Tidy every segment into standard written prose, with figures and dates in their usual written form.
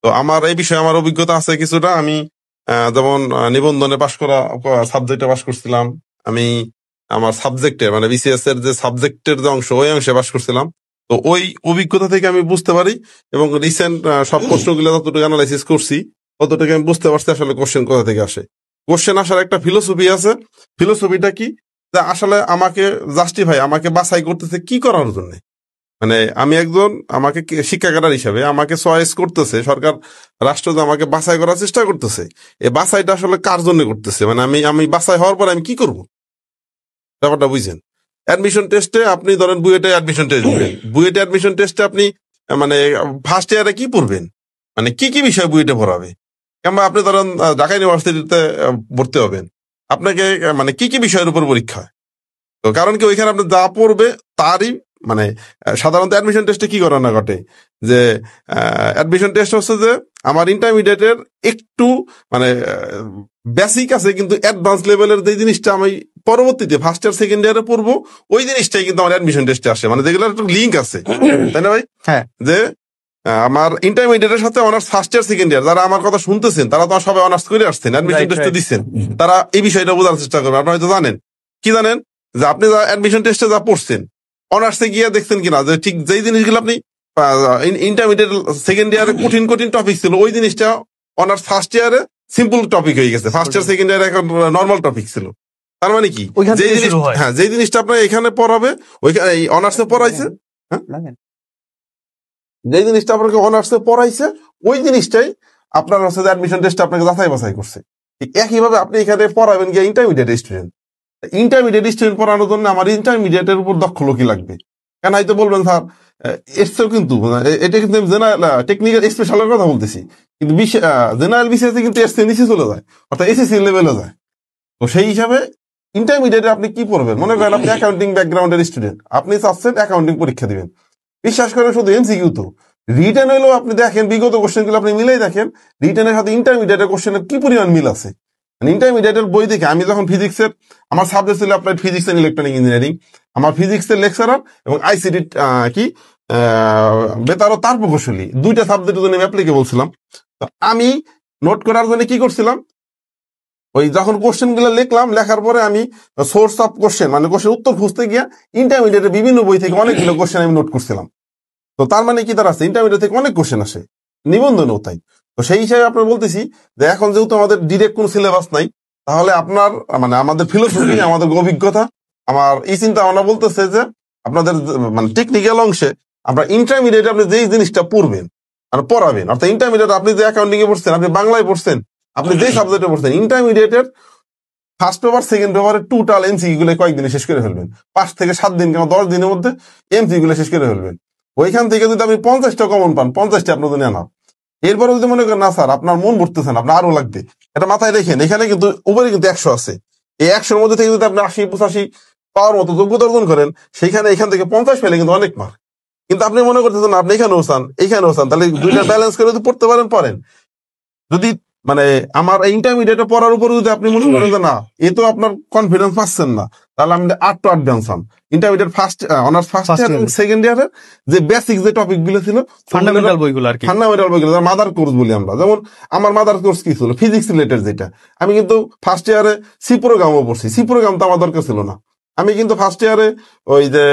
তো আমার এই বিষয়ে আমার অভিজ্ঞতা আছে কিছুটা। আমি যেমন নিবন্ধনে পাশ করা সাবজেক্টে পাশ করছিলাম। আমি আমার সাবজেক্টে মানে বিসিএস এর যে সাবজেক্টের যে অংশ ওই অংশে পাশ করছিলাম। তো ওই অভিজ্ঞতা থেকে আমি বুঝতে পারি এবং রিসেন্ট সব প্রশ্নগুলো যতটুকু অ্যানালাইসিস করছি ততটুকু আমি বুঝতে পারছি আসলে কোশ্চেন কোথা থেকে আসে। কোশ্চেন আসার একটা ফিলোসফি আছে। ফিলোসফিটা কি? যে আসলে আমাকে জাস্টিফাই, আমাকে বাছাই করতেছে কি করার জন্য। মানে আমি একজন, আমাকে শিক্ষাগার হিসাবে আমাকে চয়েস করতেছে সরকার, রাষ্ট্র যে আমাকে বাছাই করার চেষ্টা করতেছে, এই বাছাইটা আসলে কার জন্য করতেছে? মানে আমি বাছাই হওয়ার পর আমি কি করব, ব্যাপারটা বুঝছেন? অ্যাডমিশন টেস্টে আপনি ধরেন বুয়েটে অ্যাডমিশন টেস্ট দিবেন, বুয়েটে অ্যাডমিশন টেস্টে আপনি মানে ফার্স্ট ইয়ারে কি পড়বেন, মানে কি কি বিষয় বুয়েটে পড়াবে, কিংবা আপনি ধরেন ঢাকা ইউনিভার্সিটিতে ভর্তি হবেন, আপনাকে মানে কি কি বিষয়ের উপর পরীক্ষা হয়? তো কারণ কি ওইখানে আপনি যা পড়বে তারই মানে সাধারণত অ্যাডমিশন টেস্টে কি ঘটনা ঘটে যে অ্যাডমিশন টেস্ট হচ্ছে যে আমার ইন্টারমিডিয়েটের একটু মানে বেসিক আছে, কিন্তু অ্যাডভান্স লেভেলের যে জিনিসটা আমি পরবর্তীতে ফার্স্ট ইয়ার সেকেন্ড ইয়ারে পড়বো ওই জিনিসটাই কিন্তু আমার অ্যাডমিশন টেস্টে আসে, মানে যেগুলো একটা লিঙ্ক আছে, তাই না ভাই? হ্যাঁ, যে আমার ইন্টারমিডিয়েটের সাথে honours first year second year যারা আমার কথা শুনতেছেন তারা তো সবাই অনার্স করে আসছেন, অ্যাডমিশন টেস্টে দিচ্ছেন, তারা এই বিষয়টা বোঝার চেষ্টা করবেন। আপনারা হয়তো জানেন, কি জানেন, যে আপনি যা অ্যাডমিশন টেস্টে যা পড়ছেন অনার্সে গিয়ে দেখছেন কিনা যে ঠিক যেই জিনিসগুলো আপনি ইন্টারমিডিয়েট সেকেন্ড ইয়ারে কঠিন কঠিন টপিক ছিল ওই জিনিসটা অনার্স ফার্স্ট ইয়ারে সিম্পল টপিক হয়ে গেছে, ফার্স্ট ইয়ার সেকেন্ড ইয়ারে এখন নর্মাল টপিক ছিল। তার মানে কি, যে জিনিস হ্যাঁ যে জিনিসটা আপনার এখানে পড়াবে ওইখানে অনার্সে পড়াইছে, হ্যাঁ যে জিনিসটা আপনাকে অনার্সে পড়াইছে ওই জিনিসটাই আপনার হচ্ছে অ্যাডমিশন টেস্টে আপনাকে যাচাই বাছাই করছে। একইভাবে আপনি এখানে পড়াবেন গিয়ে ইন্টারমিডিয়েট স্টুডেন্ট, ইন্টারমিডিয়েট স্টুডেন্ট পড়ানোর জন্য আমার ইন্টারমিডিয়েটের উপর দক্ষ লোকই লাগবে। কেন হয়তো বলবেন স্যার এসছেও, কিন্তু এটা কিন্তু টেকনিক্যাল স্পেশালের কথা বলতেছি, কিন্তু জেনারেল বিসিএসে কিন্তু এসছে নিচে চলে যায়, অর্থাৎ এসএসসি লেভেলে যায়। তো সেই হিসাবে ইন্টারমিডিয়েটে আপনি কি পড়বেন? মনে করেন আপনি অ্যাকাউন্টিং ব্যাকগ্রাউন্ডের স্টুডেন্ট, আপনি চাচ্ছেন অ্যাকাউন্টিং পরীক্ষা দিবেন, বিশ্বাস করেন শুধু এমসিকিউ তো, রিটেন হইলেও আপনি দেখেন বিগত কোশ্চেন গুলো আপনি মিলাই দেখেন রিটেনের সাথে ইন্টারমিডিয়েটের কোশ্চেনের কি পরিমাণ মিল আছে। ইন্টারমিডিয়েটের বই দেখে আমি যখন ফিজিক্সের, আমার সাবজেক্ট ছিল আপনার ফিজিক্স এন্ড ইলেকট্রনিক ইঞ্জিনিয়ারিং, আমার ফিজিক্সের লেকচারার এবং আইসিটি কি বেতার তার প্রকৌশলী দুইটা সাবজেক্টের জন্য আমি অ্যাপ্লিকেবল ছিলাম। তো আমি নোট করার জন্য কি করছিলাম, ওই যখন কোশ্চেন গুলো লিখলাম, লেখার পরে আমি সোর্স অফ কোশ্চেন মানে কোশ্চেন উত্তর খুঁজতে গিয়া ইন্টারমিডিয়েটের বিভিন্ন বই থেকে অনেকগুলো কোশ্চেন আমি নোট করছিলাম। তো তার মানে কি তার আছে ইন্টারমিডিয়েট থেকে অনেক কোশ্চেন আসে, নিবন্ধনও তাই। তো সেই হিসাবে আপনার বলতেছি যে এখন যেহেতু আমাদের ডিরেক্ট কোন সিলেবাস নাই, তাহলে আপনার মানে আমাদের ফিলোসফি আমাদের অভিজ্ঞতা আমার এই চিন্তা ভাবনা বলতেছে যে আপনাদের মানে টেকনিক্যাল অংশে আমরা ইন্টারমিডিয়েট আপনি যেই জিনিসটা পড়বেন আর পড়াবেন, অর্থাৎ ইন্টারমিডিয়েট আপনি যে অ্যাকাউন্টিং এ পড়ছেন, আপনি বাংলায় পড়ছেন, আপনি যে সাবজেক্টে পড়ছেন, ইন্টারমিডিয়েটের ফার্স্ট পেপার সেকেন্ড পেপারে টোটাল এমসিকিউ গুলো কয়েকদিনে শেষ করে ফেলবেন, 5 থেকে 7 দিন কিংবা 10 দিনের মধ্যে এমসিকিউ গুলো শেষ করে ফেলবেন। ওইখান থেকে যদি আপনি 50টা কমন পান, 50টা আপনার জন্য আনা। এরপরে যদি মনে করেন না স্যার আপনার মন ভরতেছেন, আপনার আরো লাগবে, এটা মাথায় রেখেন এখানে কিন্তু উপরে কিন্তু 100 আছে, এই 100-র মধ্যে থেকে যদি আপনি 80-85 পাওয়ার মতো যোগ্যতা অর্জন করেন, সেখানে এখান থেকে 50 পেলে কিন্তু অনেক মার্ক। কিন্তু আপনি মনে করতেছেন আপনি এখানেও চান এইখানেও চান, তাহলে দুইটা ব্যালেন্স করে যদি পড়তে পারেন পড়েন। যদি মানে আমার ইন্টারমিডিয়েটে পড়ার উপর যদি আপনি মনে করেন যে না এ তো আপনার কনফিডেন্স পাচ্ছেন না, তাহলে আপনি 8 to 8 ব্যান্সান intermediate first honours first year এবং সেকেন্ড ইয়ারের যে বেসিক যে টপিক গুলো ছিল ফান্ডামেন্টাল বইগুলো আর কি, ফান্ডামেন্টাল বইগুলো মাদার কোর্স বলি আমরা। যেমন আমার মাদার কোর্স কি ছিল, ফিজিক্স রিলেটেড, যেটা আমি কিন্তু ফার্স্ট ইয়ারে সি প্রোগ্রামও পড়ছি, সি প্রোগ্রাম তো আমার দরকার ছিল না। আমি কিন্তু ফার্স্ট ইয়ারে ওই যে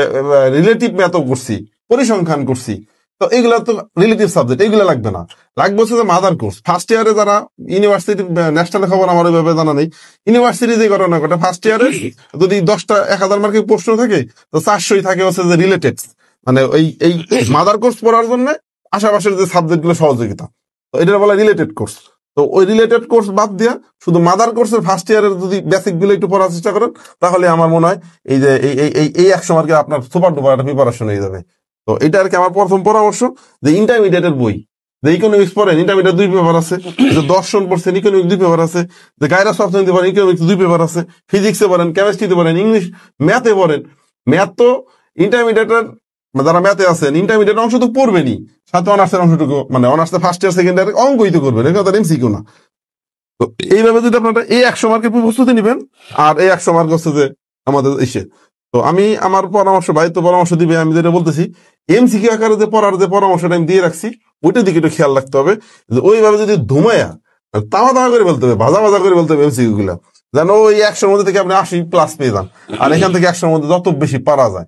রিলেটিভ ম্যাথও করছি, পরিসংখ্যান করছি। তো এইগুলা তো রিলেটিভ সাবজেক্ট, এইগুলো লাগবে না, লাগবে হচ্ছে যে মাদার কোর্স। ফার্স্ট ইয়ারে যারা ইউনিভার্সিটি ন্যাশনাল খবর আমার ওইভাবে জানা নেই, ইউনিভার্সিটি যে ঘটনা ঘটে ফার্স্ট ইয়ারে যদি 10টা 1000 মার্কের প্রশ্ন থাকে তো 400ই থাকে হচ্ছে যে রিলেটেড, মানে এই মাদার কোর্স পড়ার জন্য আশেপাশের যে সাবজেক্ট গুলো সহযোগিতা, তো এটা বলা রিলেটেড কোর্স। তো ওই রিলেটেড কোর্স বাদ দিয়া শুধু মাদার কোর্সের ফার্স্ট ইয়ারের যদি বেসিক গুলো একটু পড়ার চেষ্টা করেন, তাহলে আমার মনে হয় এই যে এই 100 মার্কে আপনার সুপার ডুপার একটা প্রিপারেশন হয়ে যাবে। তো এটা আর কি আমার প্রথম পরামর্শ, যে ইন্টারমিডিয়েটের বই, যে ইকোনমিক্স পড়েন ইন্টারমিডিয়েট 2 পেপার আছে, যে দর্শন পড়ছেন ইকোনমিক্স 2 পেপার আছে, যে গায়রাস অর্থনীতি পড়েন ইকোনমিক্স 2 পেপার আছে, ফিজিক্সে পড়েন, কেমিস্ট্রিতে পড়েন, ইংলিশ ম্যাথে পড়েন। ম্যাথ তো ইন্টারমিডিয়েটের যারা ম্যাথে আছেন ইন্টারমিডিয়েট অংশ তো পড়বেনই, সাথে অনার্সের অংশটুকু মানে অনার্সে ফার্স্ট ইয়ার সেকেন্ড ইয়ার অঙ্কই তো করবেন, এটা তার এমসিকিউ না। তো এইভাবে যদি আপনারা এই 100 মার্কের প্রস্তুতি নেবেন, আর এই 100 মার্ক হচ্ছে যে আমাদের এসে, তো আমি আমার পরামর্শ ভাই তো পরামর্শ দিবে, আমি যেটা বলতেছি এমসিকিউ আকারে যে পড়ার যে পরামর্শটা আমি দিয়ে রাখছি ওইটার দিকে একটু খেয়াল রাখতে হবে, যে ওইভাবে যদি ধুমায়া তাওয়া তাওয়া করে বলতে হবে, ভাজা ভাজা করে বলতে হবে এমসিকিউ গুলা, যেন ওই 100 মধ্যে থেকে আপনি 80+ পেয়ে যান, আর এখান থেকে 100 মধ্যে যত বেশি পারা যায়